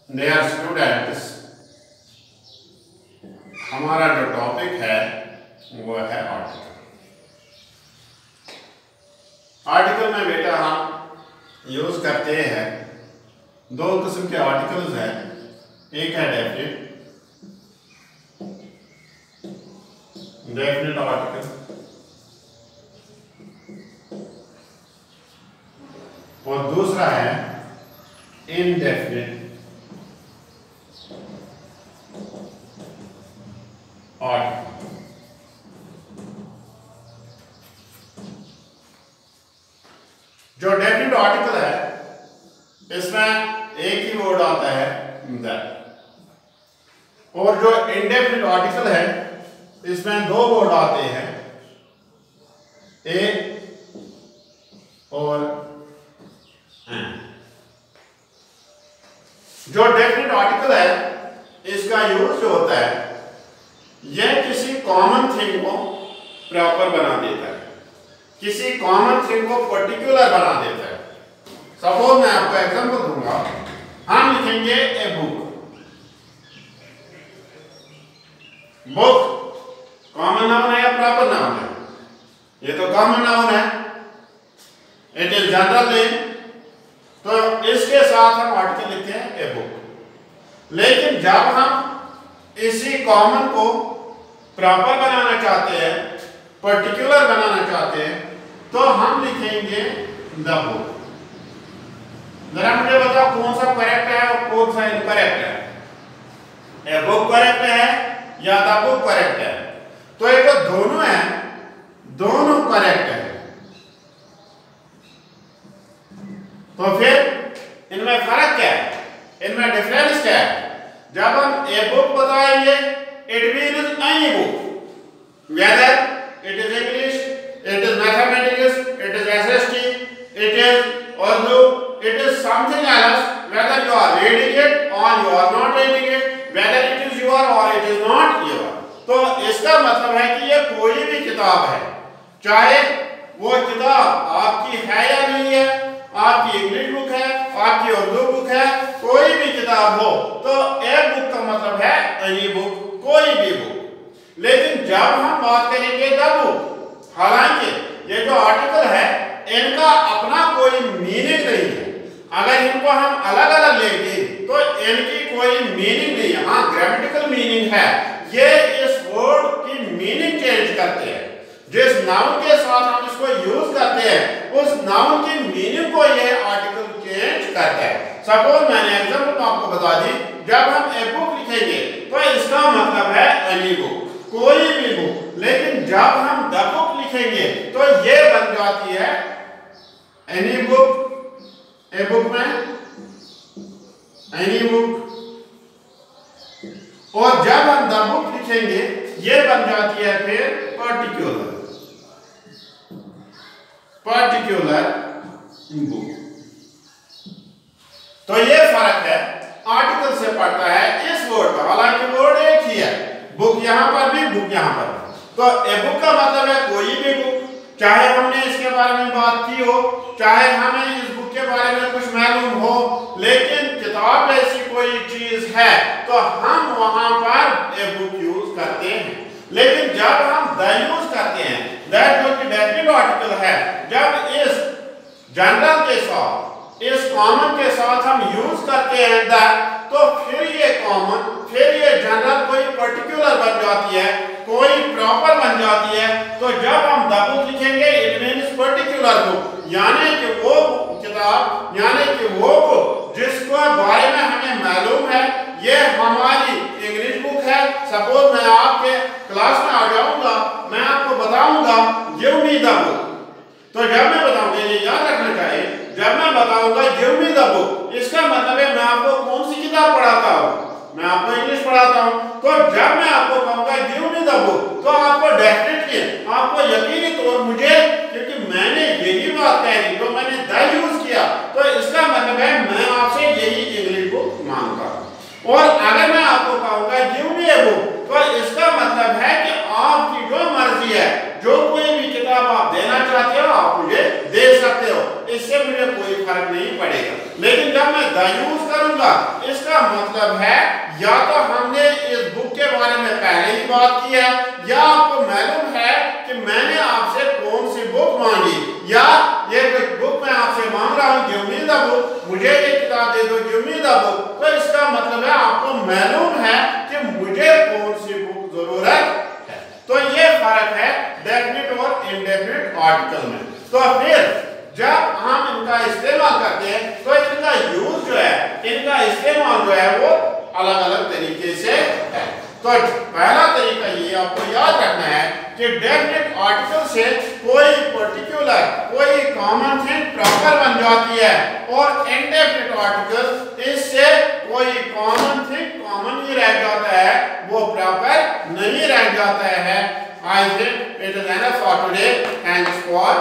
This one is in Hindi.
डियर स्टूडेंट्स, हमारा जो टॉपिक है वो है आर्टिकल। आर्टिकल में बेटा हम यूज करते हैं दो किस्म के आर्टिकल्स हैं। एक है डेफिनेट आर्टिकल और दूसरा है इनडेफिनेट आर्टिकल। जो डेफिनेट आर्टिकल है इसमें एक ही वर्ड आता है दैट, और जो इनडेफिनेट आर्टिकल है इसमें दो वर्ड आते हैं ए और एन। जो डेफिनेट आर्टिकल है इसका यूज जो होता है यह किसी कॉमन थिंग को प्रॉपर बना देता है, किसी कॉमन थिंग को पर्टिकुलर बना देता है। सपोज मैं आपको एग्जांपल दूंगा, हम लिखेंगे a book. Book common noun है या प्रॉपर नाउन है? ये तो कॉमन नाउन है, इट इज जनरल नेम, तो इसके साथ हम आर्टिकल लिखते हैं ए बुक। लेकिन जब हम इसी कॉमन को प्रॉपर बनाना चाहते हैं, पर्टिकुलर बनाना चाहते हैं, तो हम लिखेंगे द बुक। जरा मुझे बताओ कौन सा करेक्ट है और कौन सा इनकरेक्ट है? ए बुक करेक्ट है या द बुक करेक्ट है? तो ये तो दोनों है, दोनों करेक्ट है। तो फिर इनमें फर्क क्या है, इनमें डिफरेंस क्या है? जब हम ए बुक बताएंगे it means any book, whether it is English, it is mathematics, it is SST, it is Urdu, it is something else, whether you are reading it or you are not reading it, whether it is your or it is not your. तो इसका मतलब है कि ये कोई भी किताब है, चाहे वो किताब आपकी है या नहीं है, आपकी इंग्लिश बुक है, आपकी उर्दू बुक है, कोई भी किताब हो, तो ए बुक का मतलब है एनी बुक, कोई भी बुक। लेकिन जब हम बात करेंगे द बुक, हालांकि ये जो आर्टिकल है इनका अपना कोई मीनिंग नहीं है। अगर इनको हम अलग अलग लेंगे तो इनकी कोई मीनिंग नहीं है। हाँ, ग्रामेटिकल मीनिंग है, ये इस वर्ड की मीनिंग चेंज करते हैं। जिस नाउन के साथ हम इसको यूज करते हैं उस नाउन की मीनिंग को यह आर्टिकल चेंज करता है। सपोज मैंने एग्जांपल आपको बता दी, जब हम ए बुक लिखेंगे तो इसका मतलब है एनी बुक, कोई भी बुक। लेकिन जब हम द बुक लिखेंगे तो ये बन जाती है एनी बुक, ए बुक में एनी बुक, और जब हम द बुक लिखेंगे ये बन जाती है फिर पर्टिकुलर, पर्टिकुलर बुक। तो ये फर्क है, आर्टिकल से पड़ता है इस वर्ड का, हालांकि वर्ड एक ही है, बुक यहां पर भी, बुक यहां पर भी। तो ए बुक का मतलब है कोई भी बुक, चाहे हमने इसके बारे में बात की हो, चाहे हमें इस बुक के बारे में कुछ मालूम हो, लेकिन किताब जैसी कोई चीज है तो हम वहां पर ए बुक यूज करते हैं। लेकिन जब हम द यूज करते हैं, दैट जो कि डेफिनेट आर्टिकल है, जब इस जनरल के साथ, इस कॉमन के साथ हम यूज करते हैं द, तो फिर ये कॉमन, फिर ये जनरल कोई पर्टिकुलर बन जाती है, कोई प्रॉपर बन जाती है। तो जब हम द बुक लिखेंगे इट मीन्स पर्टिकुलर बुक, यानी कि वो किताब, यानी कि वो बुक जिसके बारे में हमें मालूम है ये हमारी इंग्लिश बुक है। सपोज मैं आपके क्लास में आ जाऊंगा, मैं आपको बताऊंगा गिव मी द बुक, तो जब मैं बताऊंगा, ये याद रखना चाहिए, जब मैं बताऊंगा गिव मी द बुक, इसका मतलब है मैं आपको कौन सी किताब पढ़ाता हूं, मैं आपको इंग्लिश पढ़ाता हूं। तो जब मैं आपको कहूंगा गिव मी द बुक, तो आपको डेफिनेटली, आपको यकीनी तौर मुझे, क्योंकि मैंने यही बात कह दी तो मैंने द यूज किया, तो इसका मतलब है मैं आपसे यही इंग्लिश बुक मांगता हूं। और अगर मैं आपको कहूंगा गिव मी ए बुक, तो इसका मतलब है कि आपकी जो मर्जी है, जो कोई भी किताब आप देना चाहते हो आप मुझे दे सकते हो, इससे मुझे कोई फर्क नहीं पड़ेगा। लेकिन जब मैं द यूज करूंगा इसका मतलब है या तो हमने इस बुक के बारे में पहले ही बात की है, या आपको मालूम है कि मैंने आपसे कौन सी बुक मांगी, या ये बुक मैं आपसे मांग रहा हूँ, गिव मी द बुक, मुझे ये किताब दे दो, गिव मी द बुक। तो इसका मतलब है आपको मालूम है कि मुझे कौन सी बुक जरूरत है। तो ये फर्क है डेफिनिट और इनडेफिनिट आर्टिकल में। तो फिर जब हम इनका इस्तेमाल करते हैं तो इनका यूज जो है, इनका इस्तेमाल जो है वो अलग अलग तरीके से है। तो पहला तरीका ये आपको याद रखना है कि डेफिनिट आर्टिकल से कोई पर्टिकुलर, कोई कॉमन थिंग प्रॉपर बन जाती है, और इनडेफिनिट आर्टिकल इससे कोई कॉमन थिंग कॉमन ही रह जाता है, वो प्रॉपर नहीं रह जाता है। I think it is enough for today. Thanks for